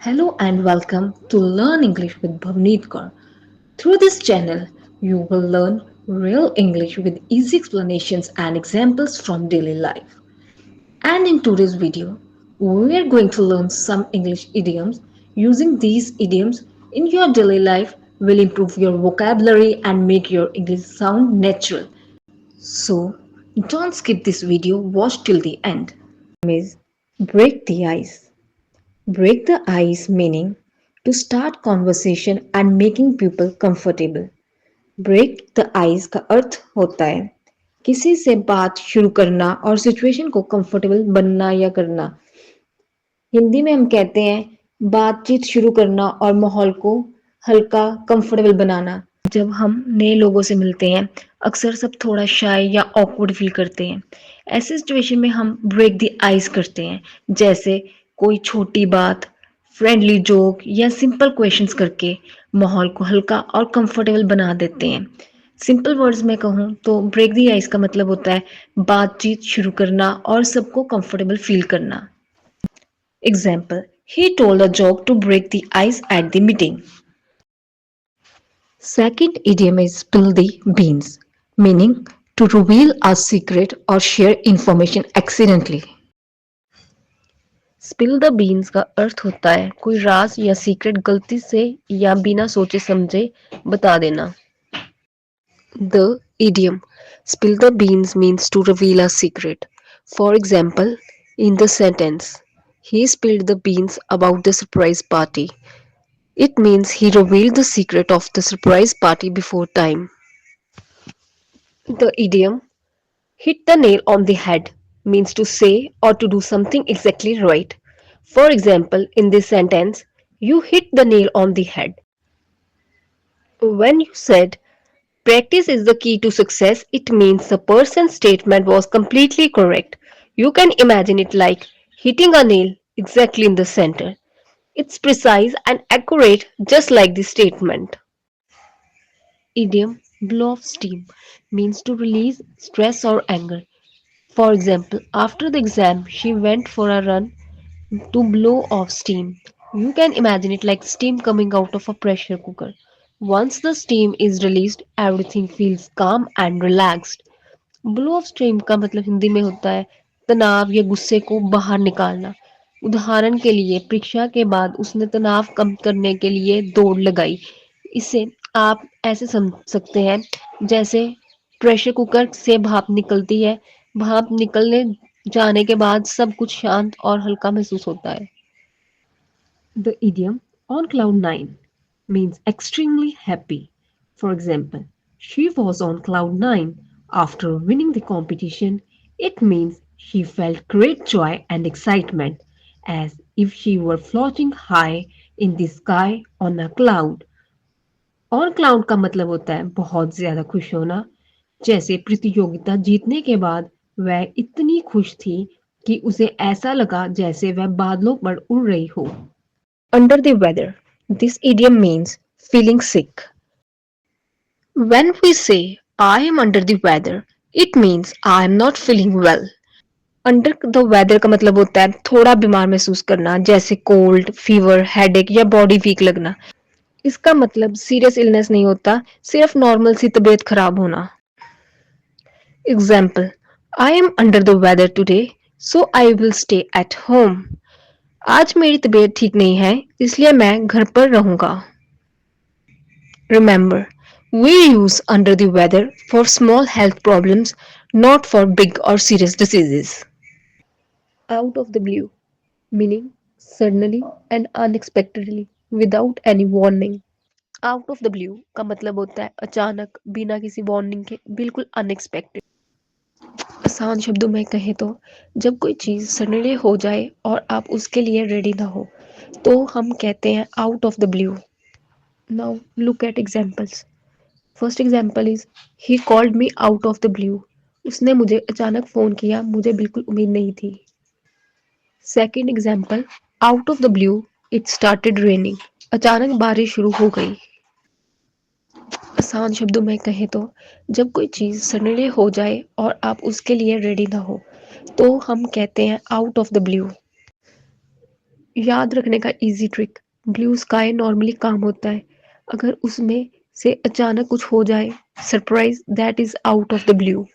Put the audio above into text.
Hello and welcome to Learn English with Bhavneet Kaur. Through this channel, you will learn real English with easy explanations and examples from daily life. And in today's video, we are going to learn some English idioms. Using these idioms in your daily life will improve your vocabulary and make your English sound natural. So, don't skip this video, watch till the end. Is break the ice. Break the ice meaning to start conversation and making people comfortable. Break the ice का अर्थ होता है किसी से बात शुरू करना और सिचुएशन को कंफर्टेबल बनना या करना। हिंदी में हम कहते हैं बातचीत शुरू करना और माहौल को हल्का कंफर्टेबल बनाना। जब हम नए लोगों से मिलते हैं अक्सर सब थोड़ा शाय या ऑकवर्ड फील करते हैं। ऐसे सिचुएशन में हम ब्रेक द आइस करते हैं, जैसे कोई छोटी बात, फ्रेंडली जोक या सिंपल क्वेश्चंस करके माहौल को हल्का और कंफर्टेबल बना देते हैं। सिंपल वर्ड्स में कहूँ तो ब्रेक द आइस का मतलब होता है बातचीत शुरू करना और सबको कंफर्टेबल फील करना। Example: he told a joke to break the ice at the meeting. Second idiom is spill the beans, meaning to reveal a secret or share information accidentally. Spill the beans का अर्थ होता है कोई राज या secret गलती से या बिना सोचे समझे बता देना। The idiom spill the beans means to reveal a secret. For example, in the sentence, he spilled the beans about the surprise party. It means he revealed the secret of the surprise party before time. The idiom hit the nail on the head means to say or to do something exactly right. For example, in this sentence, you hit the nail on the head. When you said practice is the key to success, it means the person's statement was completely correct. You can imagine it like hitting a nail exactly in the center. It's precise and accurate just like the statement. Idiom blow off steam means to release stress or anger. For example, after the exam, she went for a run to blow off steam. You can imagine it like steam coming out of a pressure cooker. Once the steam is released, everything feels calm and relaxed. Blow of stream का मतलब हिंदी में होता है तनाव या गुस्से को बाहर निकालना। उदाहरण के लिए परीक्षा के बाद उसने तनाव कम करने के लिए दौड़ लगाई। इसे आप ऐसे समझ सकते हैं जैसे प्रेशर कुकर से भाप निकलती है, भाप निकलने जाने के बाद सब कुछ शांत और हल्का महसूस होता है। The idiom on cloud nine means extremely happy. For example, she was on cloud nine after winning the competition. It means she felt great joy and excitement as if she were floating high in the sky on a cloud. On cloud का मतलब होता है बहुत ज्यादा खुश होना। जैसे प्रतियोगिता जीतने के बाद वह इतनी खुश थी कि उसे ऐसा लगा जैसे वह बादलों पर उड़ रही हो। Under the weather. This idiom means feeling sick. When we say I am under the weather, it means I am not feeling well. Under the weather का मतलब होता है थोड़ा बीमार महसूस करना, जैसे कोल्ड, फीवर, हेडेक या बॉडी वीक लगना। इसका मतलब सीरियस इलनेस नहीं होता, सिर्फ नॉर्मल सी तबीयत खराब होना। Example: I am under the weather today, so I will stay at home. आज मेरी तबीयत ठीक नहीं है, इसलिए मैं घर पर रहूंगा। Remember, we use under the weather for small health problems, not for big or serious diseases. Out of the blue, meaning suddenly and unexpectedly, without any warning. Out of the blue का मतलब होता है अचानक, बिना किसी warning के, बिल्कुल unexpected. आसान शब्दों में कहें तो जब कोई चीज़ सडनली हो जाए और आप उसके लिए रेडी ना हो तो हम कहते हैं out of the blue. Now look at examples. First example is he called me out of the blue. उसने मुझे अचानक फ़ोन किया, मुझे बिल्कुल उम्मीद नहीं थी। Second example, out of the blue it started raining. अचानक बारिश शुरू हो गई। आसान शब्दों में कहें तो जब कोई चीज़ सडनली हो जाए और आप उसके लिए रेडी ना हो तो हम कहते हैं आउट ऑफ द ब्लू। याद रखने का easy trick. Blue sky normally काम होता है। अगर उसमें से अचानक कुछ हो जाए, surprise that is out of the blue.